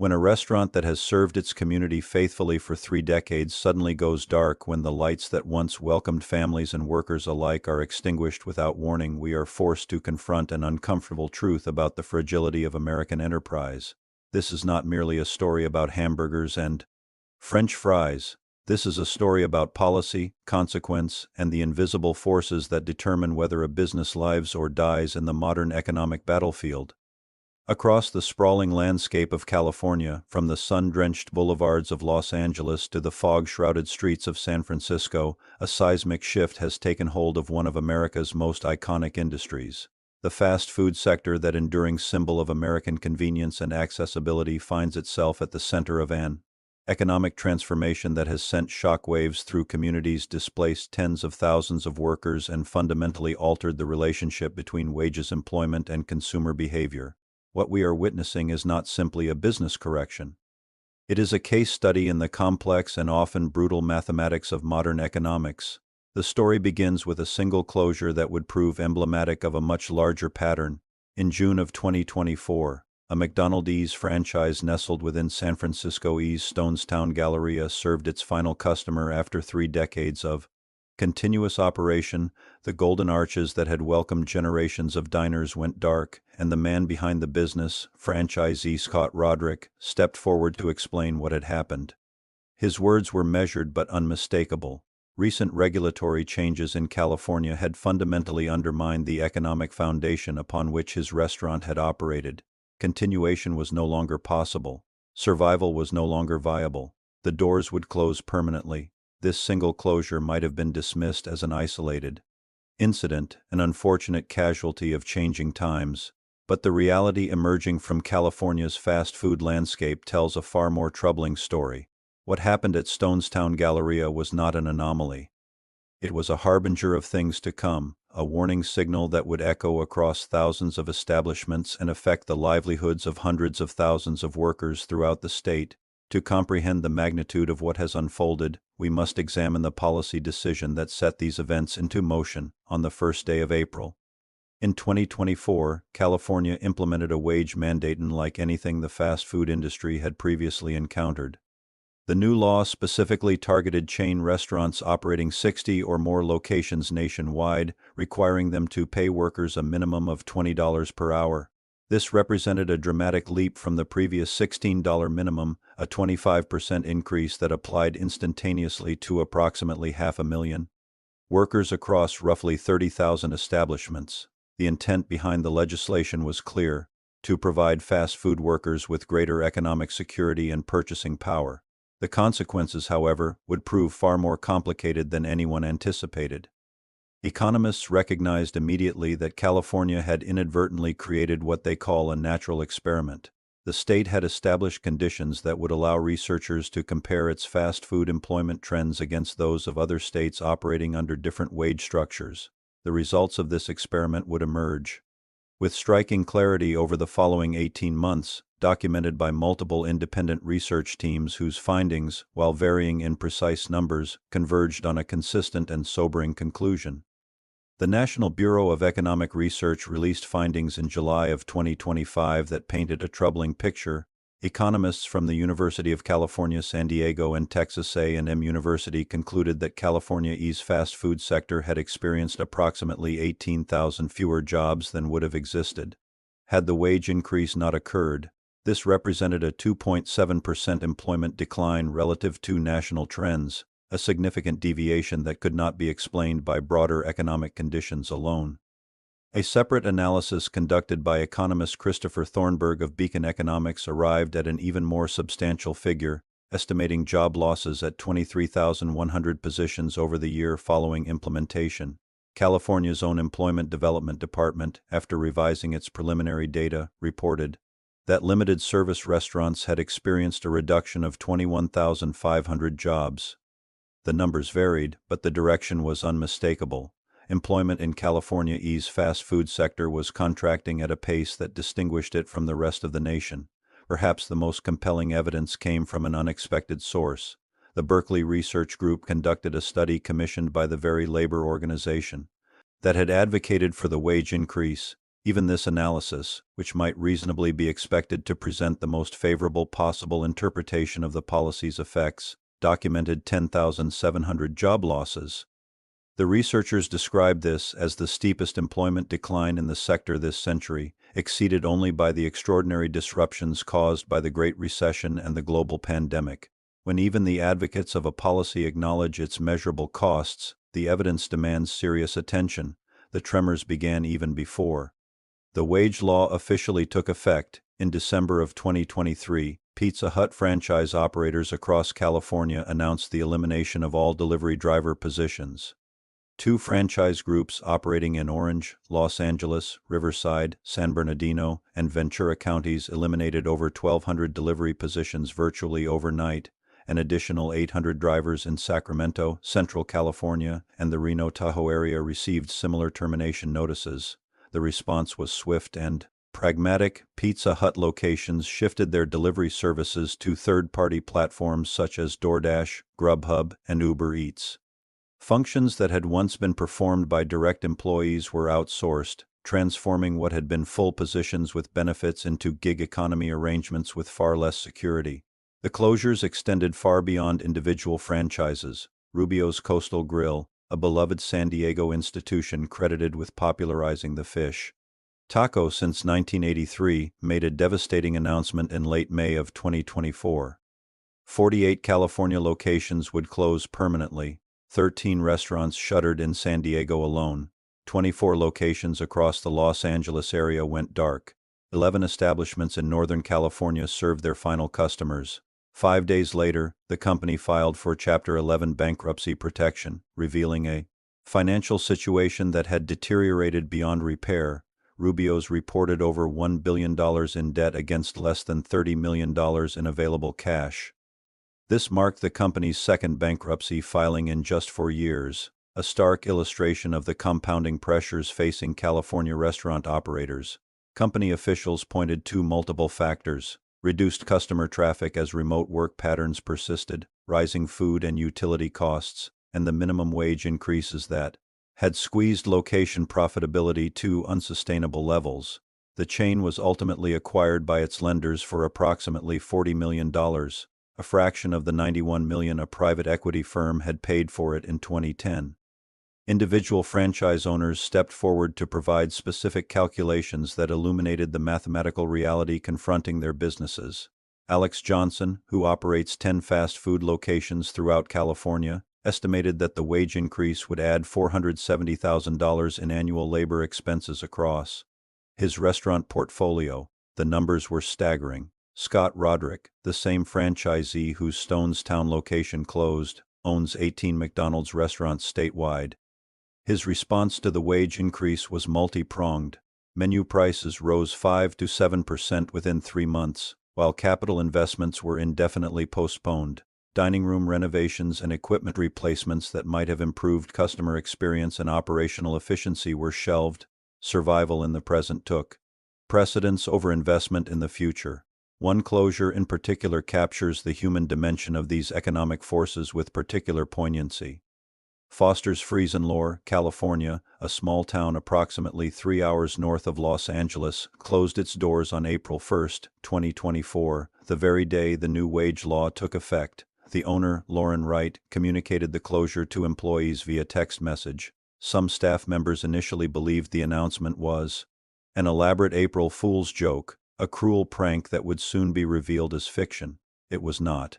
When a restaurant that has served its community faithfully for 3 decades suddenly goes dark, when the lights that once welcomed families and workers alike are extinguished without warning, we are forced to confront an uncomfortable truth about the fragility of American enterprise. This is not merely a story about hamburgers and French fries. This is a story about policy, consequence, and the invisible forces that determine whether a business lives or dies in the modern economic battlefield. Across the sprawling landscape of California, from the sun-drenched boulevards of Los Angeles to the fog-shrouded streets of San Francisco, a seismic shift has taken hold of one of America's most iconic industries. The fast food sector, that enduring symbol of American convenience and accessibility, finds itself at the center of an economic transformation that has sent shockwaves through communities, displaced tens of thousands of workers, and fundamentally altered the relationship between wages, employment, and consumer behavior. What we are witnessing is not simply a business correction. It is a case study in the complex and often brutal mathematics of modern economics. The story begins with a single closure that would prove emblematic of a much larger pattern. In June of 2024, a McDonald's franchise nestled within San Francisco's Stonestown Galleria served its final customer after 3 decades of continuous operation. The golden arches that had welcomed generations of diners went dark, and the man behind the business, franchisee Scott Roderick, stepped forward to explain what had happened. His words were measured but unmistakable. Recent regulatory changes in California had fundamentally undermined the economic foundation upon which his restaurant had operated. Continuation was no longer possible. Survival was no longer viable. The doors would close permanently. This single closure might have been dismissed as an isolated incident, an unfortunate casualty of changing times. But the reality emerging from California's fast food landscape tells a far more troubling story. What happened at Stonestown Galleria was not an anomaly. It was a harbinger of things to come, a warning signal that would echo across thousands of establishments and affect the livelihoods of hundreds of thousands of workers throughout the state. To comprehend the magnitude of what has unfolded, we must examine the policy decision that set these events into motion on the first day of April. In 2024, California implemented a wage mandate unlike anything the fast food industry had previously encountered. The new law specifically targeted chain restaurants operating 60 or more locations nationwide, requiring them to pay workers a minimum of $20 per hour. This represented a dramatic leap from the previous $16 minimum, a 25% increase that applied instantaneously to approximately 500,000 workers across roughly 30,000 establishments. The intent behind the legislation was clear: to provide fast food workers with greater economic security and purchasing power. The consequences, however, would prove far more complicated than anyone anticipated. Economists recognized immediately that California had inadvertently created what they call a natural experiment. The state had established conditions that would allow researchers to compare its fast food employment trends against those of other states operating under different wage structures. The results of this experiment would emerge with striking clarity over the following 18 months, documented by multiple independent research teams whose findings, while varying in precise numbers, converged on a consistent and sobering conclusion. The National Bureau of Economic Research released findings in July of 2025 that painted a troubling picture. Economists from the University of California, San Diego, and Texas A&M University concluded that California's fast food sector had experienced approximately 18,000 fewer jobs than would have existed had the wage increase not occurred. This represented a 2.7% employment decline relative to national trends, a significant deviation that could not be explained by broader economic conditions alone. A separate analysis conducted by economist Christopher Thornburg of Beacon Economics arrived at an even more substantial figure, estimating job losses at 23,100 positions over the year following implementation. California's own Employment Development Department, after revising its preliminary data, reported that limited service restaurants had experienced a reduction of 21,500 jobs. The numbers varied, but the direction was unmistakable. Employment in California's fast food sector was contracting at a pace that distinguished it from the rest of the nation. Perhaps the most compelling evidence came from an unexpected source. The Berkeley Research Group conducted a study commissioned by the very labor organization that had advocated for the wage increase. Even this analysis, which might reasonably be expected to present the most favorable possible interpretation of the policy's effects, documented 10,700 job losses. The researchers described this as the steepest employment decline in the sector this century, exceeded only by the extraordinary disruptions caused by the Great Recession and the global pandemic. When even the advocates of a policy acknowledge its measurable costs, the evidence demands serious attention. The tremors began even before. The wage law officially took effect in December of 2023. Pizza Hut franchise operators across California announced the elimination of all delivery driver positions. Two franchise groups operating in Orange, Los Angeles, Riverside, San Bernardino, and Ventura counties eliminated over 1,200 delivery positions virtually overnight. An additional 800 drivers in Sacramento, Central California, and the Reno-Tahoe area received similar termination notices. The response was swift and pragmatic. Pizza Hut locations shifted their delivery services to third-party platforms such as DoorDash, Grubhub, and Uber Eats. Functions that had once been performed by direct employees were outsourced, transforming what had been full positions with benefits into gig economy arrangements with far less security. The closures extended far beyond individual franchises. Rubio's Coastal Grill, a beloved San Diego institution credited with popularizing the fish taco since 1983, made a devastating announcement in late May of 2024. 48 California locations would close permanently. 13 restaurants shuttered in San Diego alone. 24 locations across the Los Angeles area went dark. 11 establishments in Northern California served their final customers. 5 days later, the company filed for Chapter 11 bankruptcy protection, revealing a financial situation that had deteriorated beyond repair. Rubio's reported over $1 billion in debt against less than $30 million in available cash. This marked the company's second bankruptcy filing in just 4 years, a stark illustration of the compounding pressures facing California restaurant operators. Company officials pointed to multiple factors: reduced customer traffic as remote work patterns persisted, rising food and utility costs, and the minimum wage increases that had squeezed location profitability to unsustainable levels. The chain was ultimately acquired by its lenders for approximately $40 million. A fraction of the $91 million a private equity firm had paid for it in 2010. Individual franchise owners stepped forward to provide specific calculations that illuminated the mathematical reality confronting their businesses. Alex Johnson, who operates 10 fast food locations throughout California, estimated that the wage increase would add $470,000 in annual labor expenses across his restaurant portfolio. The numbers were staggering. Scott Roderick, the same franchisee whose Stonestown location closed, owns 18 McDonald's restaurants statewide. His response to the wage increase was multi-pronged. Menu prices rose 5 to 7% within 3 months, while capital investments were indefinitely postponed. Dining room renovations and equipment replacements that might have improved customer experience and operational efficiency were shelved. Survival in the present took precedence over investment in the future. One closure in particular captures the human dimension of these economic forces with particular poignancy. Foster's Freeze-and-Lore, California, a small town approximately 3 hours north of Los Angeles, closed its doors on April 1, 2024, the very day the new wage law took effect. The owner, Lauren Wright, communicated the closure to employees via text message. Some staff members initially believed the announcement was an elaborate April Fool's joke, a cruel prank that would soon be revealed as fiction. It was not.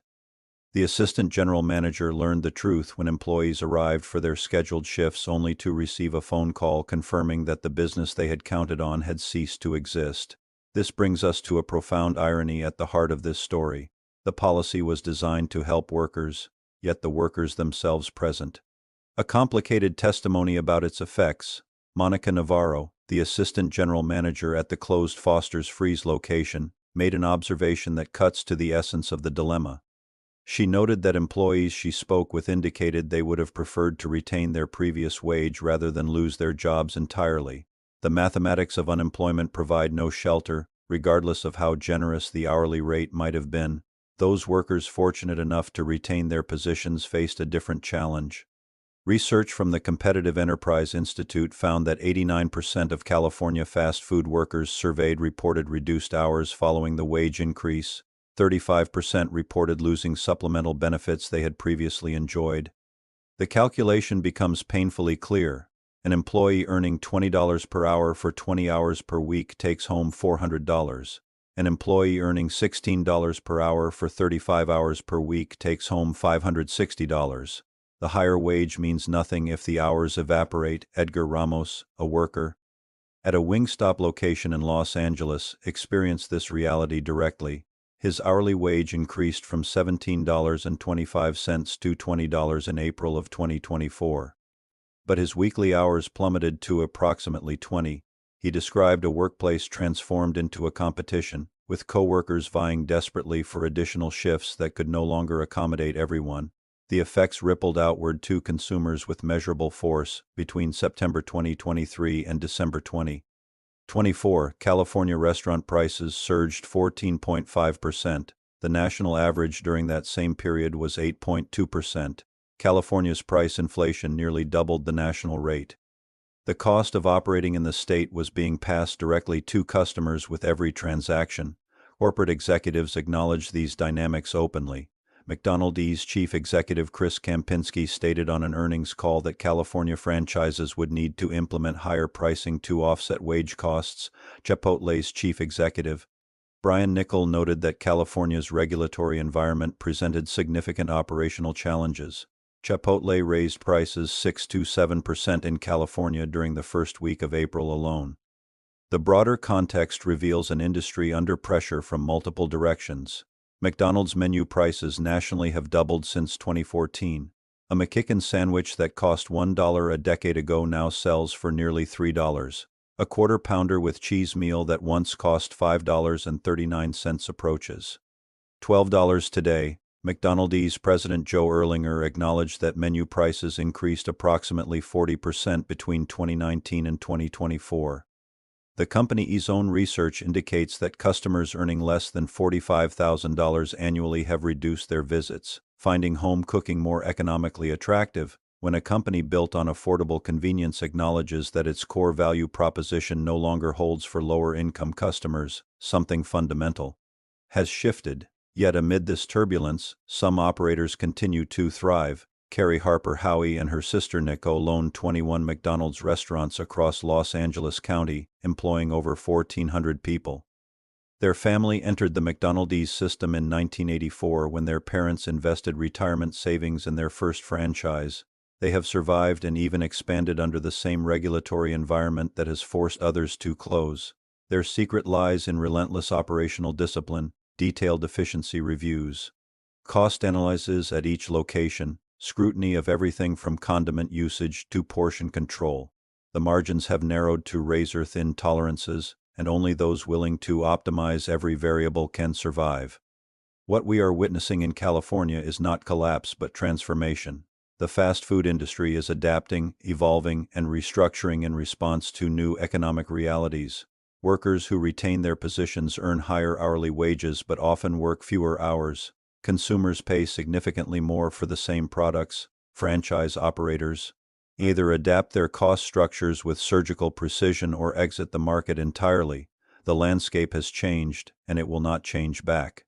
The assistant general manager learned the truth when employees arrived for their scheduled shifts only to receive a phone call confirming that the business they had counted on had ceased to exist. This brings us to a profound irony at the heart of this story. The policy was designed to help workers, yet the workers themselves present. A complicated testimony about its effects. Monica Navarro, the assistant general manager at the closed Foster's Freeze location, made an observation that cuts to the essence of the dilemma. She noted that employees she spoke with indicated they would have preferred to retain their previous wage rather than lose their jobs entirely. The mathematics of unemployment provide no shelter, regardless of how generous the hourly rate might have been. Those workers fortunate enough to retain their positions faced a different challenge. Research from the Competitive Enterprise Institute found that 89% of California fast food workers surveyed reported reduced hours following the wage increase. 35% reported losing supplemental benefits they had previously enjoyed. The calculation becomes painfully clear. An employee earning $20 per hour for 20 hours per week takes home $400. An employee earning $16 per hour for 35 hours per week takes home $560. The higher wage means nothing if the hours evaporate. Edgar Ramos, a worker at a Wingstop location in Los Angeles, experienced this reality directly. His hourly wage increased from $17.25 to $20 in April of 2024. But his weekly hours plummeted to approximately 20. He described a workplace transformed into a competition, with coworkers vying desperately for additional shifts that could no longer accommodate everyone. The effects rippled outward to consumers with measurable force between September 2023 and December 2024. California restaurant prices surged 14.5%. The national average during that same period was 8.2%. California's price inflation nearly doubled the national rate. The cost of operating in the state was being passed directly to customers with every transaction. Corporate executives acknowledged these dynamics openly. McDonald's chief executive Chris Kempczinski stated on an earnings call that California franchises would need to implement higher pricing to offset wage costs. Chipotle's chief executive Brian Niccol noted that California's regulatory environment presented significant operational challenges. Chipotle raised prices 6 to 7% in California during the first week of April alone. The broader context reveals an industry under pressure from multiple directions. McDonald's menu prices nationally have doubled since 2014. A McChicken sandwich that cost $1 a decade ago now sells for nearly $3. A quarter pounder with cheese meal that once cost $5.39 approaches $12 today. McDonald's President Joe Erlinger acknowledged that menu prices increased approximately 40% between 2019 and 2024. The company's own research indicates that customers earning less than $45,000 annually have reduced their visits, finding home cooking more economically attractive. When a company built on affordable convenience acknowledges that its core value proposition no longer holds for lower-income customers, something fundamental has shifted. Yet amid this turbulence, some operators continue to thrive. Carrie Harper Howie and her sister Nicole own 21 McDonald's restaurants across Los Angeles County, employing over 1,400 people. Their family entered the McDonald's system in 1984 when their parents invested retirement savings in their first franchise. They have survived and even expanded under the same regulatory environment that has forced others to close. Their secret lies in relentless operational discipline, detailed efficiency reviews, cost analyses at each location, scrutiny of everything from condiment usage to portion control. The margins have narrowed to razor-thin tolerances, and only those willing to optimize every variable can survive. What we are witnessing in California is not collapse but transformation. The fast food industry is adapting, evolving, and restructuring in response to new economic realities. Workers who retain their positions earn higher hourly wages but often work fewer hours. Consumers pay significantly more for the same products. Franchise operators either adapt their cost structures with surgical precision or exit the market entirely. The landscape has changed, and it will not change back.